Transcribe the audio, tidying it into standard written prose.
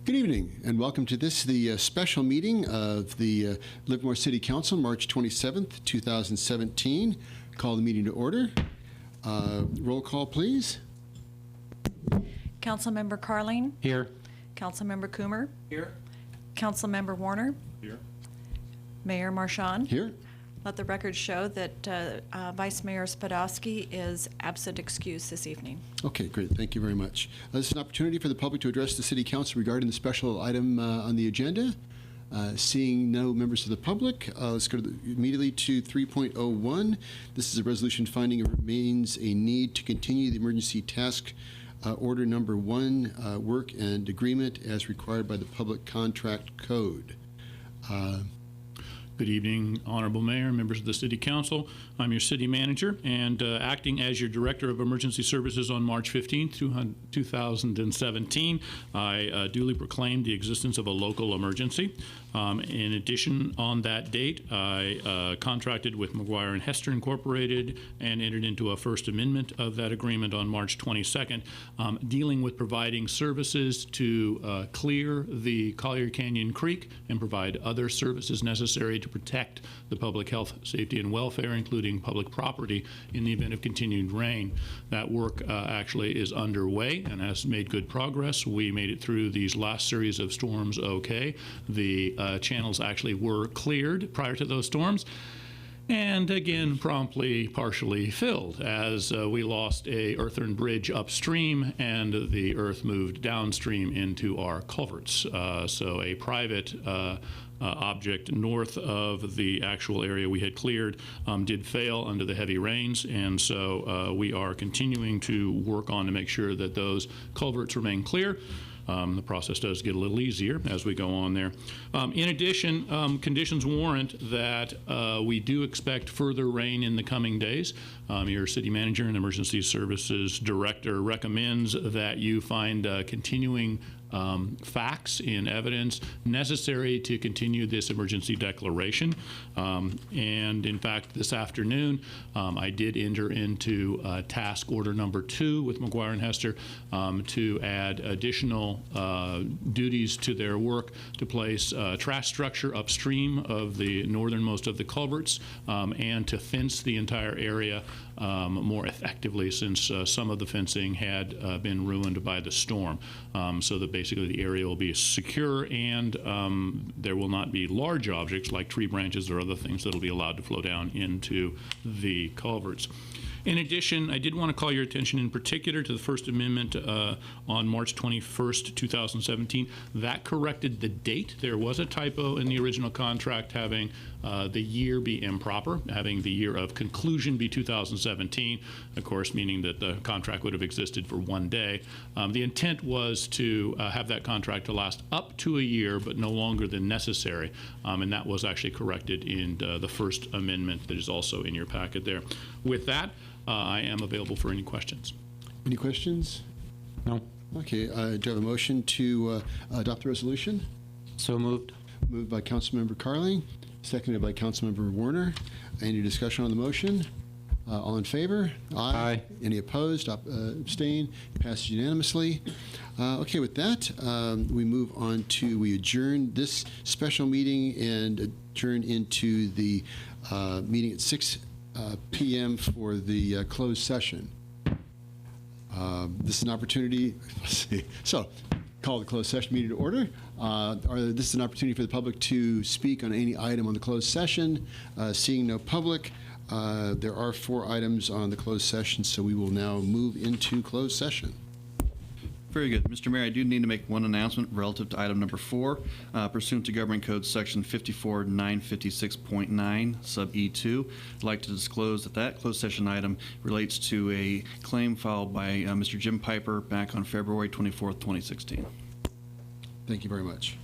Good evening, and welcome to the special meeting of the Livermore City Council, March 27th, 2017. Call the meeting to order. Roll call, please. Councilmember Carling. Here. Councilmember Coomer. Here. Councilmember Warner. Here. Mayor Marchand. Here. Let the record show that Vice Mayor Spadowski is absent excused this evening. Okay, great. Thank you very much. This is an opportunity for the public to address the City Council regarding the special item on the agenda. Seeing no members of the public, let's go immediately to 3.01. This is a resolution finding it remains a need to continue the emergency task order number 1 work and agreement as required by the Public Contract Code. Good evening, Honorable Mayor, members of the City Council. I'm your City Manager, and acting as your Director of Emergency Services on March 15th, 2017, I duly proclaimed the existence of a local emergency. In addition, on that date, I contracted with McGuire and Hester Incorporated and entered into a First Amendment of that agreement on March 22nd, dealing with providing services to clear the Collier Canyon Creek and provide other services necessary to protect the public health, safety, and welfare, including public property, in the event of continued rain. That work actually is underway and has made good progress. We made it through these last series of storms okay. The channels actually were cleared prior to those storms, and again promptly partially filled as we lost a earthen bridge upstream and the earth moved downstream into our culverts. So a private object north of the actual area we had cleared did fail under the heavy rains, and so we are continuing to work on to make sure that those culverts remain clear. The process does get a little easier as we go on there. In addition, conditions warrant that we do expect further rain in the coming days. Your City Manager and Emergency Services Director recommends that you find continuing facts and evidence necessary to continue this emergency declaration. And in fact, this afternoon, I did enter into task order number 2 with McGuire and Hester to add additional duties to their work to place trash structure upstream of the northernmost of the culverts and to fence the entire area more effectively, since some of the fencing had been ruined by the storm, so that basically the area will be secure and there will not be large objects like tree branches or other things that will be allowed to flow down into the culverts. In addition, I did want to call your attention in particular to the First Amendment on March 21st, 2017. That corrected the date. There was a typo in the original contract having the year be improper, having the year of conclusion be 2017, of course, meaning that the contract would have existed for 1 day. The intent was to have that contract to last up to a year, but no longer than necessary, and that was actually corrected in the First Amendment that is also in your packet there. With that, I am available for any questions. Any questions? No. Okay, do I have a motion to adopt the resolution? So moved. Moved by Councilmember Carling, seconded by Councilmember Warner. Any discussion on the motion? All in favor? Aye. Any opposed? Abstain? Passes unanimously. Okay, with that, we adjourn this special meeting and adjourn into the meeting at 6 p.m. for the closed session. This is an opportunity, let's see, so call the closed session meeting to order. This is an opportunity for the public to speak on any item on the closed session. Seeing no public, there are 4 items on the closed session, so we will now move into closed session. Very good. Mr. Mayor, I do need to make one announcement relative to item number 4. Pursuant to Government Code Section 54956.9, sub E2, I'd like to disclose that that closed session item relates to a claim filed by Mr. Jim Piper back on February 24th, 2016. Thank you very much.